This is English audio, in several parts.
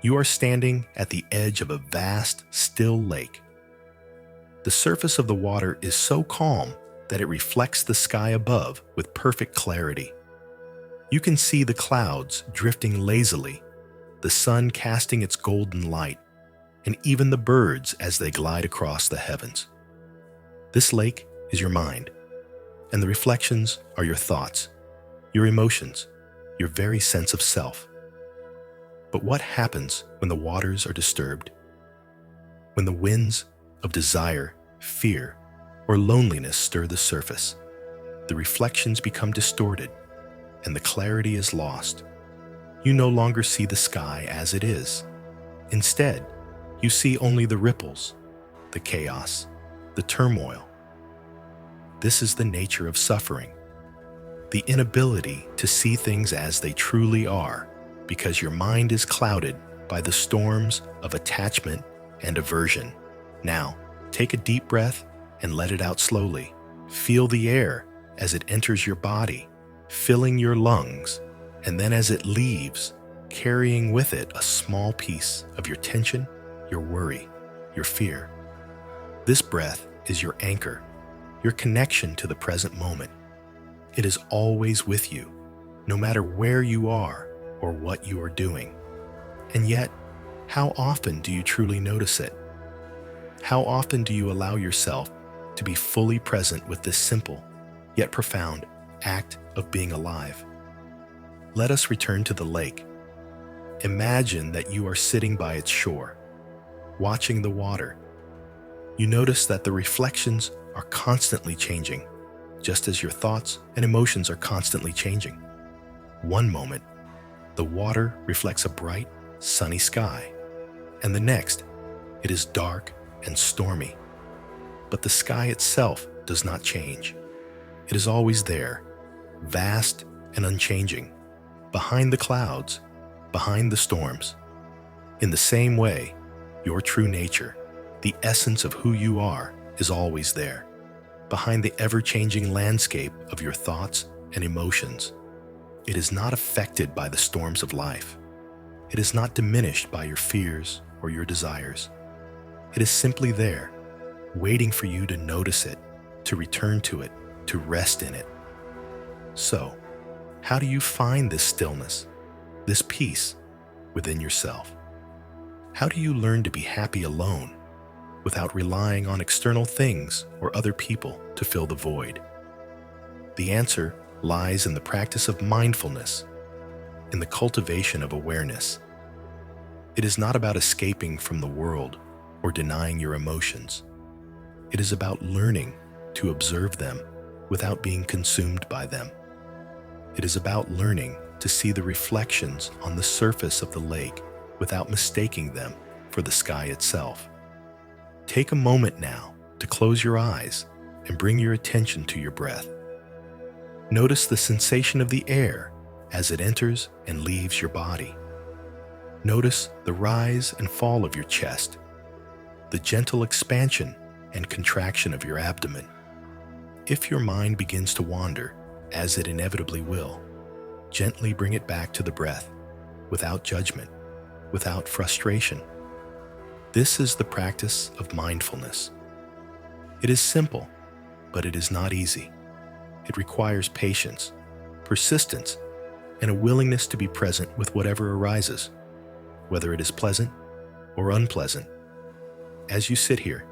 You are standing at the edge of a vast, still lake. The surface of the water is so calm that it reflects the sky above with perfect clarity. You can see the clouds drifting lazily, the sun casting its golden light, and even the birds as they glide across the heavens. This lake is your mind, and the reflections are your thoughts, your emotions, your very sense of self. But what happens when the waters are disturbed? When the winds of desire, fear, or loneliness stir the surface, the reflections become distorted, and the clarity is lost. You no longer see the sky as it is. Instead, you see only the ripples, the chaos, the turmoil. This is the nature of suffering, the inability to see things as they truly are, because your mind is clouded by the storms of attachment and aversion. Now, take a deep breath and let it out slowly. Feel the air as it enters your body, filling your lungs, and then as it leaves, carrying with it a small piece of your tension, your worry, your fear. This breath is your anchor, your connection to the present moment. It is always with you, no matter where you are or what you are doing. And yet, how often do you truly notice it? How often do you allow yourself to be fully present with this simple, yet profound, act of being alive? Let us return to the lake. Imagine that you are sitting by its shore, watching the water. You notice that the reflections are constantly changing, just as your thoughts and emotions are constantly changing. One moment, the water reflects a bright, sunny sky, and the next, it is dark and stormy. But the sky itself does not change. It is always there, vast and unchanging, behind the clouds, behind the storms. In the same way, your true nature, the essence of who you are, is always there, behind the ever-changing landscape of your thoughts and emotions. It is not affected by the storms of life. It is not diminished by your fears or your desires. It is simply there, waiting for you to notice it, to return to it, to rest in it. So, how do you find this stillness, this peace within yourself? How do you learn to be happy alone without relying on external things or other people to fill the void? The answer lies in the practice of mindfulness, in the cultivation of awareness. It is not about escaping from the world or denying your emotions. It is about learning to observe them without being consumed by them. It is about learning to see the reflections on the surface of the lake without mistaking them for the sky itself. Take a moment now to close your eyes and bring your attention to your breath. Notice the sensation of the air as it enters and leaves your body. Notice the rise and fall of your chest, the gentle expansion and contraction of your abdomen. If your mind begins to wander, as it inevitably will, gently bring it back to the breath, without judgment, without frustration. This is the practice of mindfulness. It is simple, but it is not easy. It requires patience, persistence, and a willingness to be present with whatever arises, whether it is pleasant or unpleasant. As you sit here,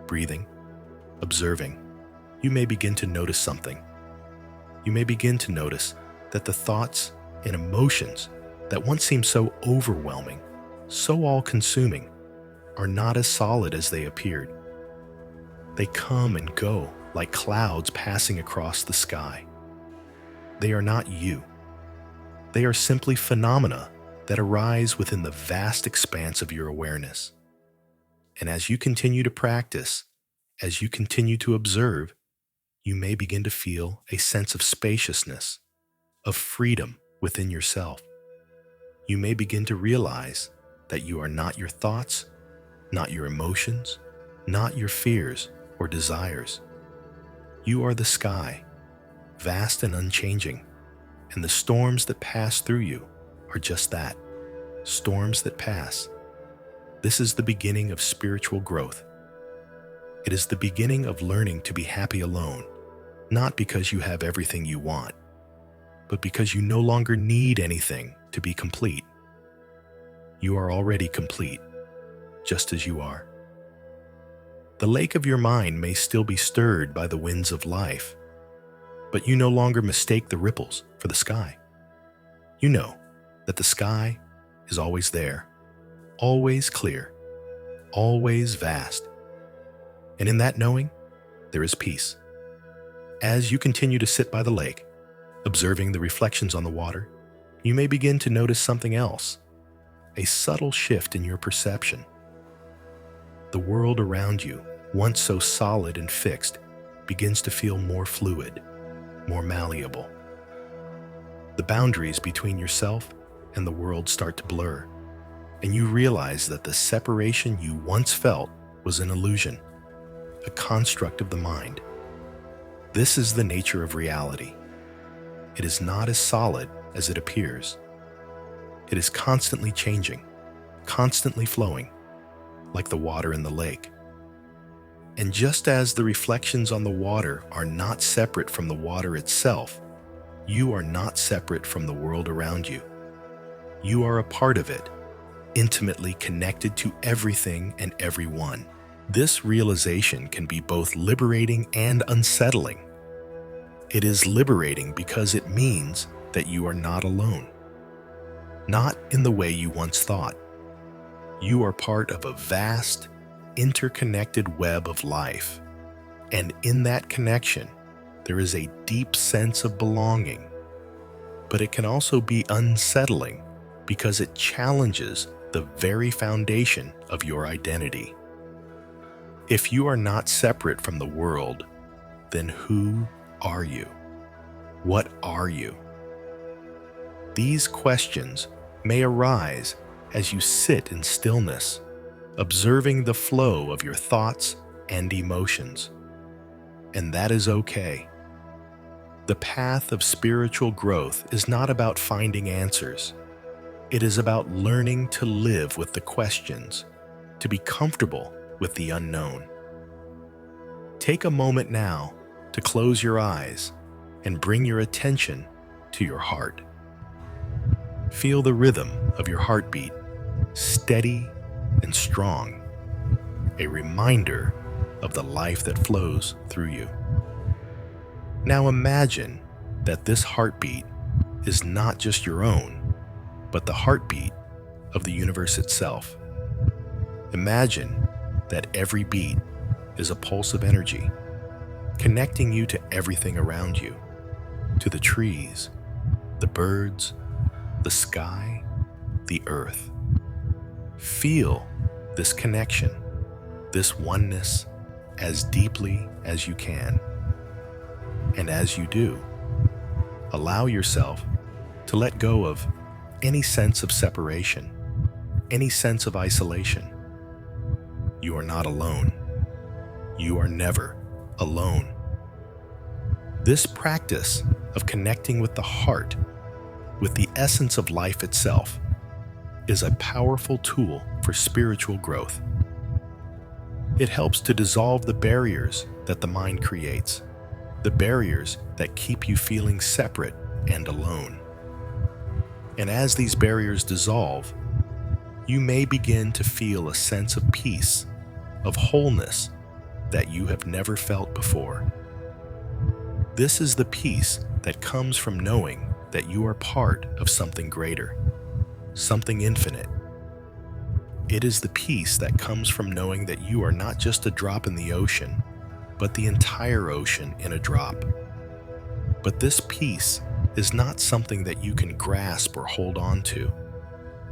breathing, observing, you may begin to notice something. You may begin to notice that the thoughts and emotions that once seemed so overwhelming, so all-consuming, are not as solid as they appeared. They come and go like clouds passing across the sky. They are not you. They are simply phenomena that arise within the vast expanse of your awareness. And as you continue to practice, as you continue to observe, you may begin to feel a sense of spaciousness, of freedom within yourself. You may begin to realize that you are not your thoughts, not your emotions, not your fears or desires. You are the sky, vast and unchanging, and the storms that pass through you are just that, storms that pass. This is the beginning of spiritual growth. It is the beginning of learning to be happy alone, not because you have everything you want, but because you no longer need anything to be complete. You are already complete, just as you are. The lake of your mind may still be stirred by the winds of life, but you no longer mistake the ripples for the sky. You know that the sky is always there, always clear, always vast. And in that knowing, there is peace. As you continue to sit by the lake, observing the reflections on the water, you may begin to notice something else, a subtle shift in your perception. The world around you, once so solid and fixed, begins to feel more fluid, more malleable. The boundaries between yourself and the world start to blur, and you realize that the separation you once felt was an illusion, a construct of the mind. This is the nature of reality. It is not as solid as it appears. It is constantly changing, constantly flowing, like the water in the lake. And just as the reflections on the water are not separate from the water itself, you are not separate from the world around you. You are a part of it, intimately connected to everything and everyone. This realization can be both liberating and unsettling. It is liberating because it means that you are not alone. Not in the way you once thought. You are part of a vast, interconnected web of life. And in that connection, there is a deep sense of belonging. But it can also be unsettling because it challenges the very foundation of your identity. If you are not separate from the world, then who are you? What are you? These questions may arise as you sit in stillness, observing the flow of your thoughts and emotions. And that is okay. The path of spiritual growth is not about finding answers. It is about learning to live with the questions, to be comfortable with the unknown. Take a moment now to close your eyes and bring your attention to your heart. Feel the rhythm of your heartbeat, steady and strong, a reminder of the life that flows through you. Now imagine that this heartbeat is not just your own, but the heartbeat of the universe itself. Imagine that every beat is a pulse of energy, connecting you to everything around you, to the trees, the birds, the sky, the earth. Feel this connection, this oneness, as deeply as you can. And as you do, allow yourself to let go of any sense of separation, any sense of isolation. You are not alone. You are never alone. This practice of connecting with the heart, with the essence of life itself, is a powerful tool for spiritual growth. It helps to dissolve the barriers that the mind creates, the barriers that keep you feeling separate and alone. And as these barriers dissolve, you may begin to feel a sense of peace, of wholeness that you have never felt before. This is the peace that comes from knowing that you are part of something greater, something infinite. It is the peace that comes from knowing that you are not just a drop in the ocean, but the entire ocean in a drop. But this peace is not something that you can grasp or hold on to.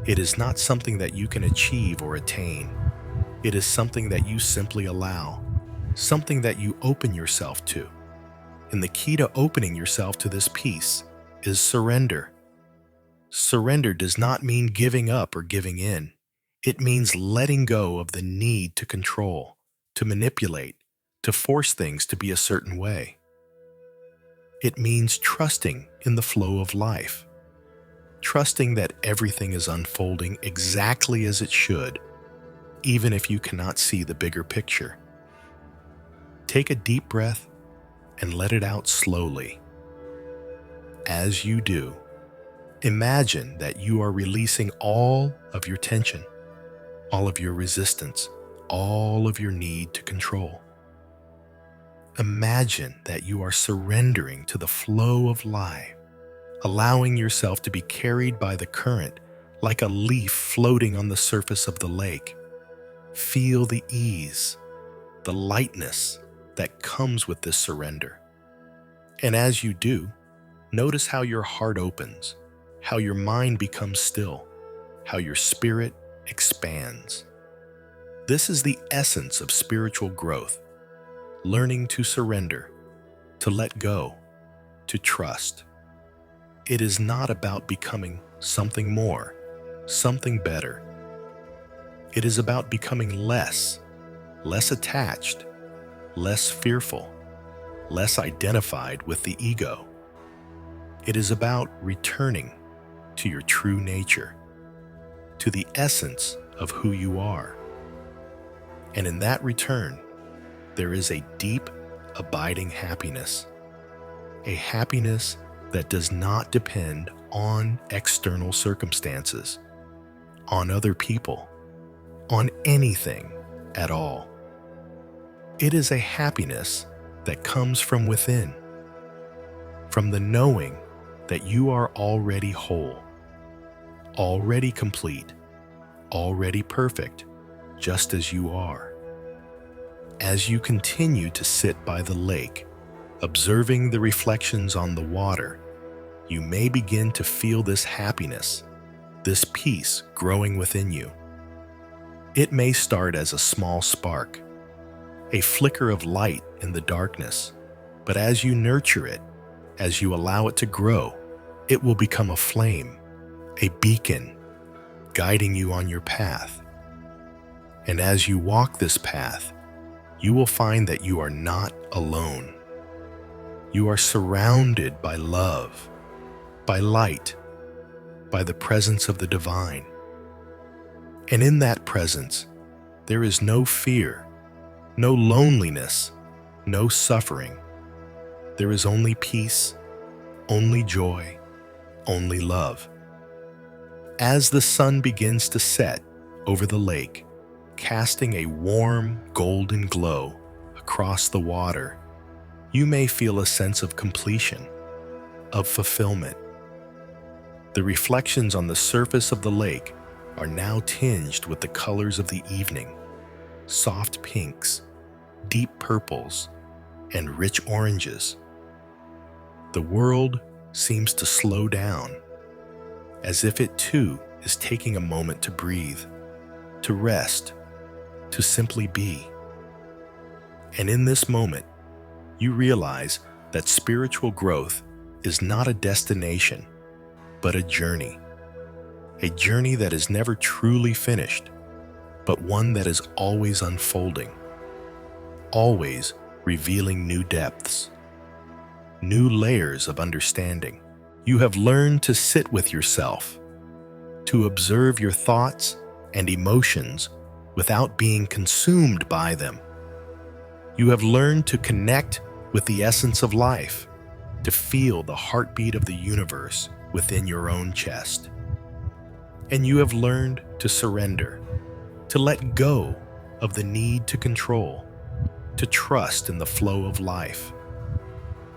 It is not something that you can achieve or attain. It is something that you simply allow, something that you open yourself to. And the key to opening yourself to this peace is surrender. Surrender does not mean giving up or giving in. It means letting go of the need to control, to manipulate, to force things to be a certain way. It means trusting in the flow of life. trusting that everything is unfolding exactly as it should, even if you cannot see the bigger picture. Take a deep breath and let it out slowly. As you do, imagine that you are releasing all of your tension, all of your resistance, all of your need to control. Imagine that you are surrendering to the flow of life, allowing yourself to be carried by the current like a leaf floating on the surface of the lake. Feel the ease, the lightness that comes with this surrender. And as you do, notice how your heart opens, how your mind becomes still, how your spirit expands. This is the essence of spiritual growth, learning to surrender, to let go, to trust. It is not about becoming something more, something better. It is about becoming less attached, less fearful, less identified with the ego. It is about returning to your true nature, to the essence of who you are. And in that return, there is a deep, abiding happiness, a happiness that does not depend on external circumstances, on other people, on anything at all. It is a happiness that comes from within, from the knowing that you are already whole, already complete, already perfect, just as you are. As you continue to sit by the lake, observing the reflections on the water, you may begin to feel this happiness, this peace growing within you. It may start as a small spark, a flicker of light in the darkness, but as you nurture it, as you allow it to grow, it will become a flame, a beacon, guiding you on your path. And as you walk this path, you will find that you are not alone. You are surrounded by love, by light, by the presence of the divine. And in that presence, there is no fear, no loneliness, no suffering. There is only peace, only joy, only love. As the sun begins to set over the lake, casting a warm, golden glow across the water, you may feel a sense of completion, of fulfillment. The reflections on the surface of the lake are now tinged with the colors of the evening, soft pinks, deep purples, and rich oranges. The world seems to slow down, as if it too is taking a moment to breathe, to rest, to simply be. And in this moment, you realize that spiritual growth is not a destination, but a journey that is never truly finished, but one that is always unfolding, always revealing new depths, new layers of understanding. You have learned to sit with yourself, to observe your thoughts and emotions without being consumed by them. You have learned to connect with the essence of life, to feel the heartbeat of the universe within your own chest. And you have learned to surrender, to let go of the need to control, to trust in the flow of life.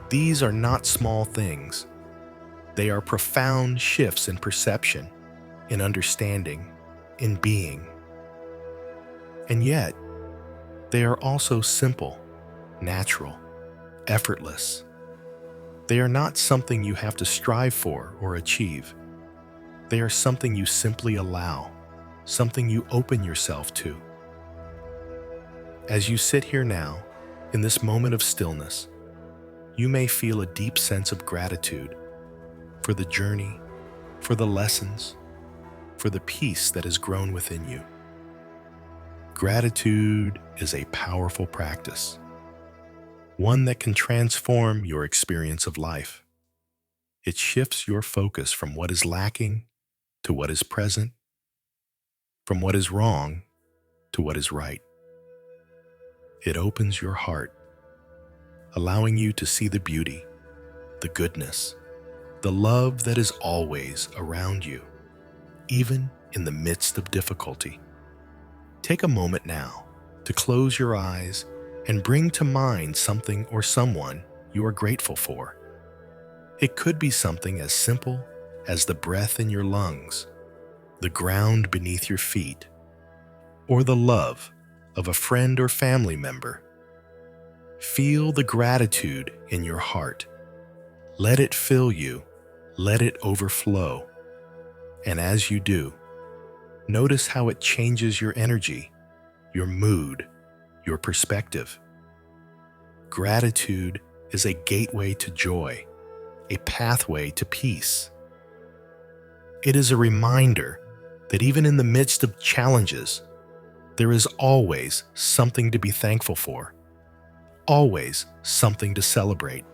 These are not small things. They are profound shifts in perception, in understanding, in being. And yet, they are also simple, natural, effortless. They are not something you have to strive for or achieve. They are something you simply allow, something you open yourself to. As you sit here now, in this moment of stillness, you may feel a deep sense of gratitude for the journey, for the lessons, for the peace that has grown within you. Gratitude is a powerful practice, one that can transform your experience of life. It shifts your focus from what is lacking to what is present, from what is wrong to what is right. It opens your heart, allowing you to see the beauty, the goodness, the love that is always around you, even in the midst of difficulty. Take a moment now to close your eyes and bring to mind something or someone you are grateful for. It could be something as simple as the breath in your lungs, the ground beneath your feet, or the love of a friend or family member. Feel the gratitude in your heart. Let it fill you. Let it overflow. And as you do, notice how it changes your energy, your mood, your perspective. Gratitude is a gateway to joy, a pathway to peace. It is a reminder that even in the midst of challenges, there is always something to be thankful for, always something to celebrate.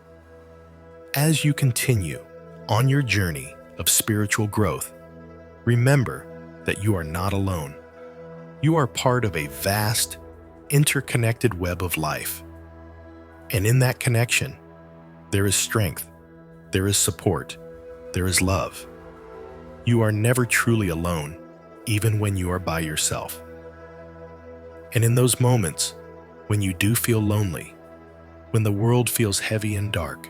As you continue on your journey of spiritual growth, remember that you are not alone. You are part of a vast, interconnected web of life. And in that connection, there is strength, there is support, there is love. You are never truly alone, even when you are by yourself. And in those moments, when you do feel lonely, when the world feels heavy and dark,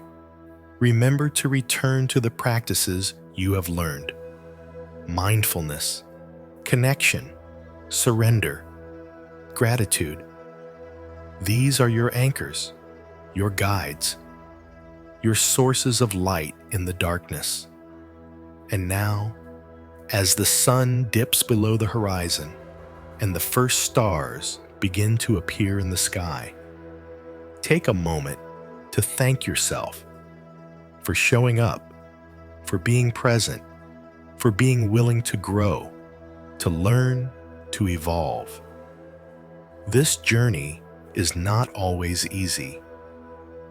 remember to return to the practices you have learned. Mindfulness, connection, surrender, gratitude. These are your anchors, your guides, your sources of light in the darkness. And now, as the sun dips below the horizon and the first stars begin to appear in the sky, take a moment to thank yourself for showing up, for being present, for being willing to grow, to learn, to evolve. This journey is not always easy,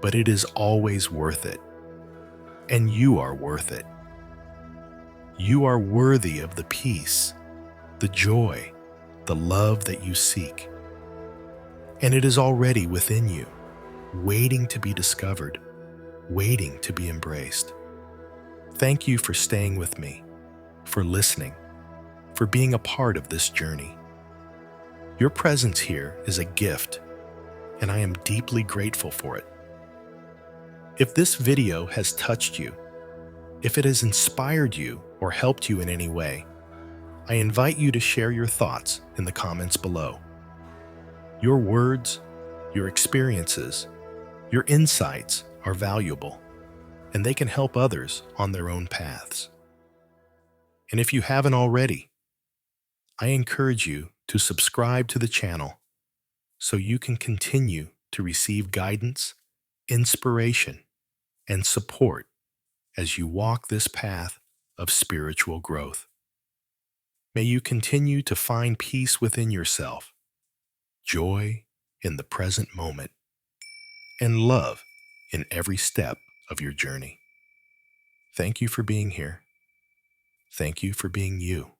but it is always worth it. And you are worth it. You are worthy of the peace, the joy, the love that you seek. And it is already within you, waiting to be discovered, waiting to be embraced. Thank you for staying with me, for listening, for being a part of this journey. Your presence here is a gift, and I am deeply grateful for it. If this video has touched you, if it has inspired you or helped you in any way, I invite you to share your thoughts in the comments below. Your words, your experiences, your insights are valuable, and they can help others on their own paths. And if you haven't already, I encourage you to subscribe to the channel so you can continue to receive guidance, inspiration, and support as you walk this path of spiritual growth. May you continue to find peace within yourself, joy in the present moment, and love in every step of your journey. Thank you for being here. Thank you for being you.